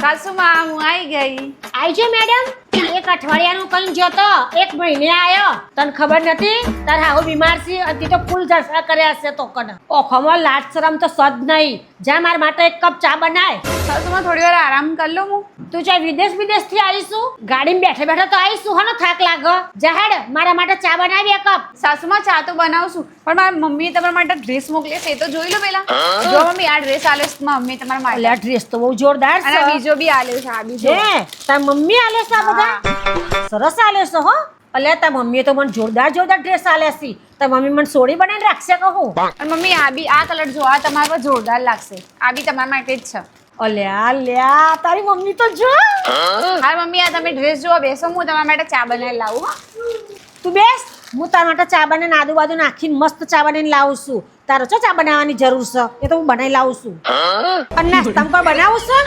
સાસુમાં હું આવી ગઈ. આવજો મેડમ. એક અઠવાડિયાનું કઈ જોતો 1 મહિને આયો તને ખબર નથી તાર હાહુ બીમાર છે અને તો ફૂલ જલસા કર્યા છે તો કને ઓખોમાં લાજ શરમ તો સદ નહીં જા માર માટે 1 કપ ચા બનાય. સાસુમાં થોડી વાર આરામ કરી લઉં હું. તું ચાલ વિદેશ થી આવીશું ગાડીમાં બેઠે બેઠે તો આવીશું હને થાક લાગે જા હેડ મારા માટે ચા બનાવી 1 કપ. સાસુમાં ચા તો બનાવશું પણ મારી મમ્મીએ તમારા માટે ડ્રેસ મોકલી છે એ તો જોઈ લો પેલા. જો મમ્મી આ ડ્રેસ આલે છે મમ્મી તમારા માટે. અલ્યા ડ્રેસ તો બહુ જોરદાર છે અને બીજો બી આલે છે આ બીજો. હે તાર મમ્મી આલે છે આ બધા સરસ આલે છે હો. અલ્યા તાર મમ્મીએ તો મને જોરદાર ડ્રેસ આલે છે તાર મમ્મી મને સોડી બનાવીને રાખશે કહું. અને મમ્મી આ બી આ કલર જો આ તમારા પર જોરદાર લાગશે આ બી તમારા માટે જ છે. અલ્યા તારી મમ્મી તો જો. હા મમ્મી આ તમે ડ્રેસ જોવા બેસો હું તમારા માટે ચા બનાવી લાવું. હા તું બેસ હું તારા માટે ચા બનાવીને આજુબાજુ નાખીને મસ્ત ચા બનાવીને લાવું છું. તારો ચા બનાવવાની જરૂર છે એ તો હું બનાવી લાવું છું. અને નાસ્તામાં કોઈ બનાવું છું